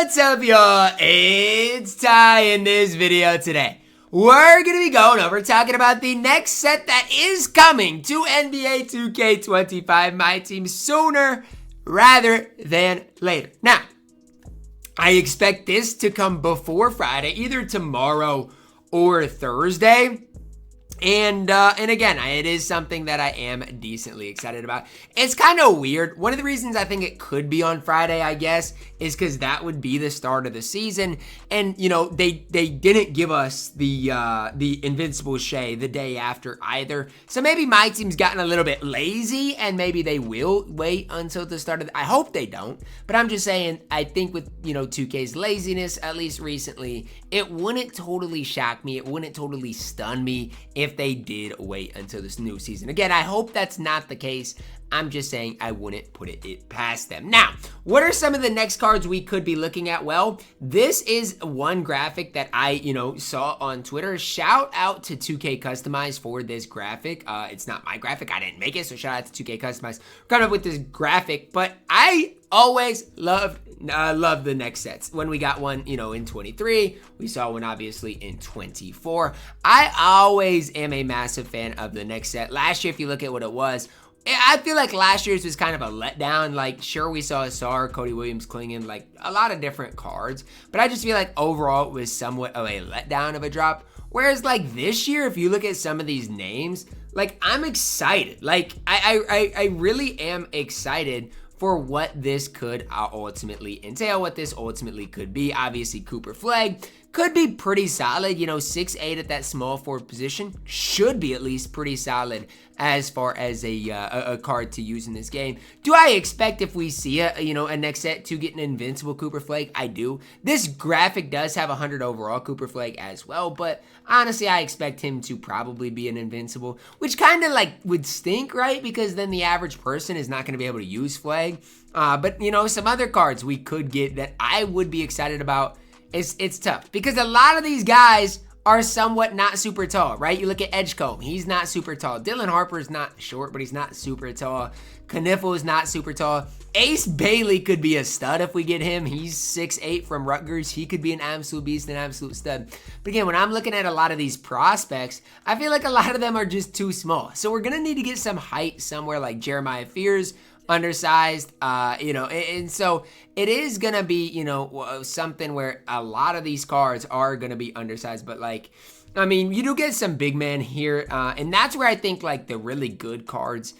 What's up, y'all? It's Ty. In this video today, we're going to be going over talking about the next set that is coming to NBA 2K25 MyTeam sooner rather than later. Now, I expect this to come before Friday, either tomorrow or Thursday. And again, it is something that I am decently excited about. It's kind of weird. One of the reasons I think it could be on Friday, I guess, is because that would be the start of the season. And, you know, they didn't give us the invincible Shai the day after either. So maybe my team's gotten a little bit lazy and maybe they will wait until the start of I hope they don't. But I'm just saying, I think with, you know, 2K's laziness, at least recently, it wouldn't totally shock me. It wouldn't totally stun me if they did wait until this new season. Again, I hope that's not the case. I'm just saying I wouldn't put it past them. Now, what are some of the next cards we could be looking at? Well, this is one graphic that I, saw on Twitter. Shout out to 2K Customized for this graphic. It's not my graphic. I didn't make it, so shout out to 2K Customized. Coming up with this graphic, but I always love the next sets. When we got one, in 23, we saw one obviously in 24. I always am a massive fan of the next set. Last year, if you look at what it was, I feel like last year's was kind of a letdown. Like, sure, we saw Asar, Cody Williams, Clingin, like a lot of different cards, but I just feel like overall it was somewhat of a letdown of a drop. Whereas like this year, if you look at some of these names, like I'm excited. Like I really am excited for what this could ultimately entail, what this ultimately could be. Obviously, Cooper Flagg could be pretty solid, 6'8" at that small forward position. Should be at least pretty solid as far as a card to use in this game. Do I expect if we see a next set to get an invincible Cooper Flagg? I do. This graphic does have 100 overall Cooper Flagg as well, but honestly, I expect him to probably be an invincible, which kind of like would stink, right? Because then the average person is not going to be able to use Flagg. But some other cards we could get that I would be excited about. It's tough because a lot of these guys are somewhat not super tall, right? You look at Edgecombe, he's not super tall. Dylan Harper's not short, but he's not super tall. Kniffle is not super tall. Ace Bailey could be a stud if we get him. He's 6'8" from Rutgers. He could be an absolute beast, an absolute stud. But again, when I'm looking at a lot of these prospects, I feel like a lot of them are just too small. So we're going to need to get some height somewhere like Jeremiah Fears, undersized, and so it is gonna be, something where a lot of these cards are gonna be undersized, but like, I mean, you do get some big men here, and that's where I think like the really good cards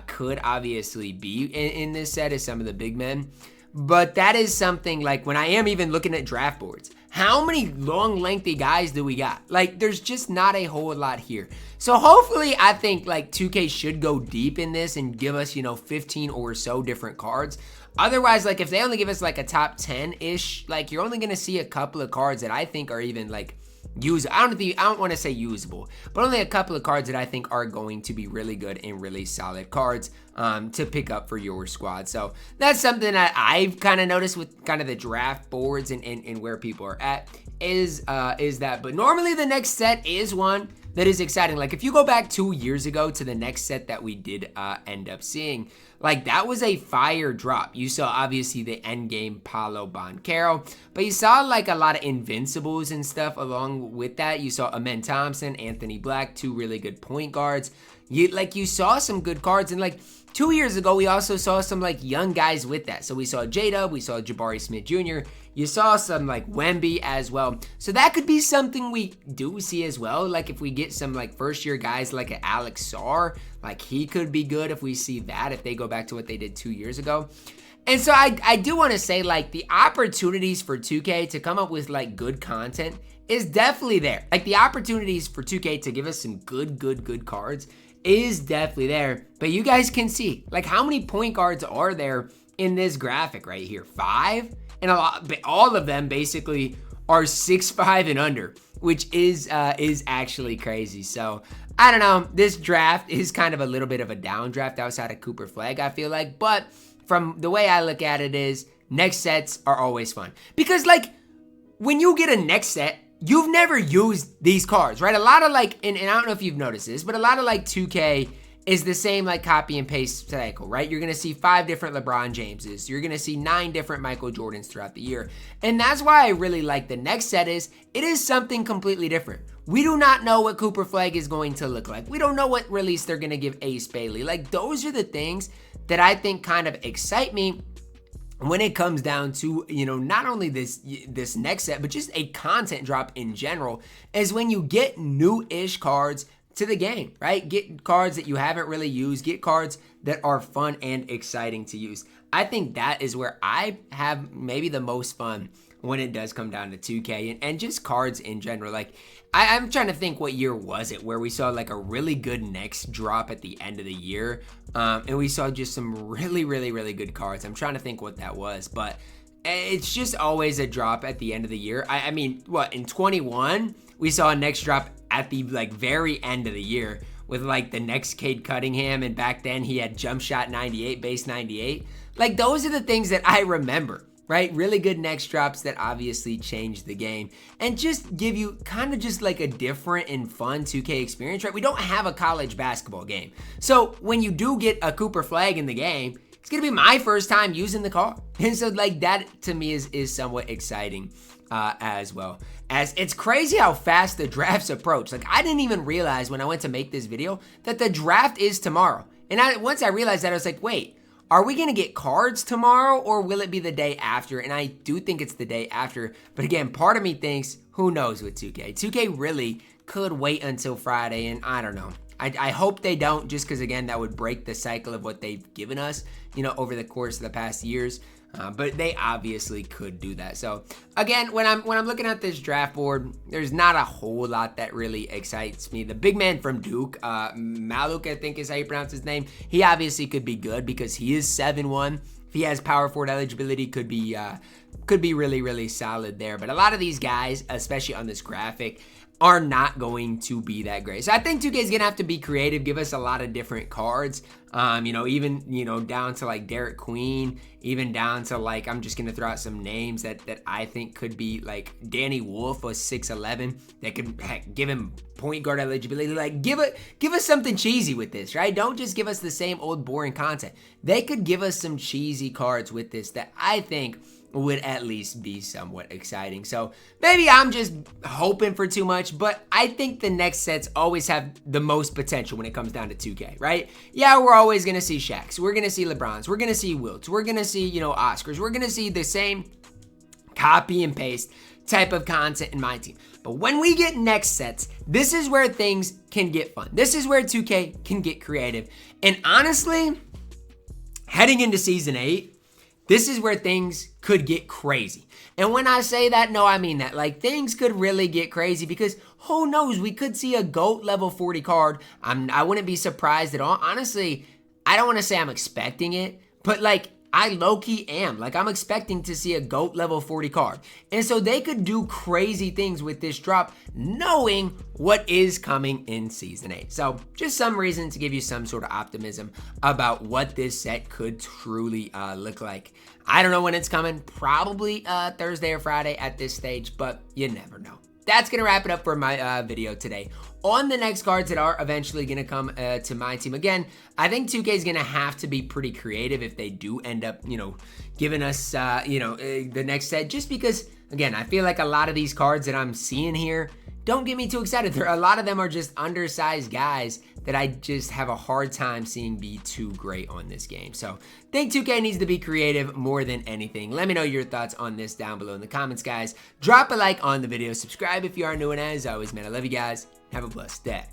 could obviously be in this set is some of the big men. But that is something like when I am even looking at draft boards, how many long, lengthy guys do we got? Like, there's just not a whole lot here. So hopefully, I think like 2K should go deep in this and give us, 15 or so different cards. Otherwise, like if they only give us like a top 10-ish, like you're only going to see a couple of cards that I think are even like I don't want to say usable, but only a couple of cards that I think are going to be really good and really solid cards to pick up for your squad. So that's something that I've kind of noticed with kind of the draft boards and where people are at is that. But normally the next set is one that is exciting. Like if you go back 2 years ago to the next set that we did end up seeing, like that was a fire drop. You saw obviously the endgame Paolo Banchero, but you saw like a lot of invincibles and stuff along with that. You saw Amen Thompson, Anthony Black, two really good point guards. You saw some good cards, and like 2 years ago, we also saw some like young guys with that. So we saw J-Dub, we saw Jabari Smith Jr., you saw some like Wemby as well. So that could be something we do see as well. Like if we get some like first year guys like an Alex Sarr, like he could be good if we see that, if they go back to what they did 2 years ago. And so I do want to say like the opportunities for 2K to come up with like good content is definitely there. Like the opportunities for 2K to give us some good cards is definitely there. But you guys can see like how many point guards are there in this graphic right here? 5? And all of them basically are 6'5" and under, which is actually crazy. So I don't know. This draft is kind of a little bit of a down draft outside of Cooper Flagg, I feel like. But from the way I look at it is next sets are always fun. Because like when you get a next set, you've never used these cards, right? A lot of like, and I don't know if you've noticed this, but a lot of like 2K is the same like copy and paste cycle, right? You're going to see 5 different LeBron Jameses. You're going to see 9 different Michael Jordans throughout the year. And that's why I really like the next set is, it is something completely different. We do not know what Cooper Flagg is going to look like. We don't know what release they're going to give Ace Bailey. Like, those are the things that I think kind of excite me when it comes down to, you know, not only this next set, but just a content drop in general, is when you get new-ish cards to the game, right? Get cards that you haven't really used, get cards that are fun and exciting to use. I think that is where I have maybe the most fun when it does come down to 2K and just cards in general. Like, I'm trying to think, what year was it where we saw like a really good next drop at the end of the year, and we saw just some really good cards. I'm trying to think what that was, but it's just always a drop at the end of the year. I mean, what, in 21 we saw a next drop at the like very end of the year with like the next Cade Cunningham, and back then he had jump shot 98, base 98. Like, those are the things that I remember, right? Really good next drops that obviously changed the game and just give you kind of just like a different and fun 2K experience, right? We don't have a college basketball game. So when you do get a Cooper Flagg in the game, it's going to be my first time using the card. And so like that to me is somewhat exciting as well. As it's crazy how fast the drafts approach. Like, I didn't even realize when I went to make this video that the draft is tomorrow. And once I realized that, I was like, wait, are we going to get cards tomorrow, or will it be the day after? And I do think it's the day after. But again, part of me thinks, who knows with 2K? 2K really could wait until Friday, and I don't know. I hope they don't, just because, again, that would break the cycle of what they've given us, you know, over the course of the past years. But they obviously could do that. So again, when I'm looking at this draft board, there's not a whole lot that really excites me. The big man from Duke, Maluk, I think is how you pronounce his name. He obviously could be good because he is 7'1". If he has power forward eligibility, could be really solid there. But a lot of these guys, especially on this graphic, are not going to be that great. So I think 2K is going to have to be creative, give us a lot of different cards, you know, even, you know, down to like Derek Queen, even down to like, I'm just going to throw out some names that I think could be like Danny Wolf was 6'11", that could give him point guard eligibility. Like, give us something cheesy with this, right? Don't just give us the same old boring content. They could give us some cheesy cards with this that I think would at least be somewhat exciting. So maybe I'm just hoping for too much, but I think the next sets always have the most potential when it comes down to 2K, right? Yeah, we're always going to see Shaqs. We're going to see LeBrons. We're going to see Wilts. We're going to see, you know, Oscars. We're going to see the same copy and paste type of content in MyTeam. But when we get next sets, this is where things can get fun. This is where 2K can get creative. And honestly, heading into Season 8, this is where things could get crazy. And when I say that, no, I mean that. Like, things could really get crazy because who knows? We could see a GOAT level 40 card. I wouldn't be surprised at all. Honestly, I don't want to say I'm expecting it, but like, I low-key am. Like, I'm expecting to see a GOAT level 40 card. And so they could do crazy things with this drop, knowing what is coming in Season 8. So just some reason to give you some sort of optimism about what this set could truly look like. I don't know when it's coming. Probably Thursday or Friday at this stage, but you never know. That's going to wrap it up for my video today. On the next cards that are eventually going to come to my team. Again, I think 2K is going to have to be pretty creative if they do end up, you know, giving us, the next set. Just because, again, I feel like a lot of these cards that I'm seeing here don't get me too excited. A lot of them are just undersized guys that I just have a hard time seeing be too great on this game. So I think 2K needs to be creative more than anything. Let me know your thoughts on this down below in the comments, guys. Drop a like on the video. Subscribe if you are new, and as always, man, I love you guys. Have a blessed day.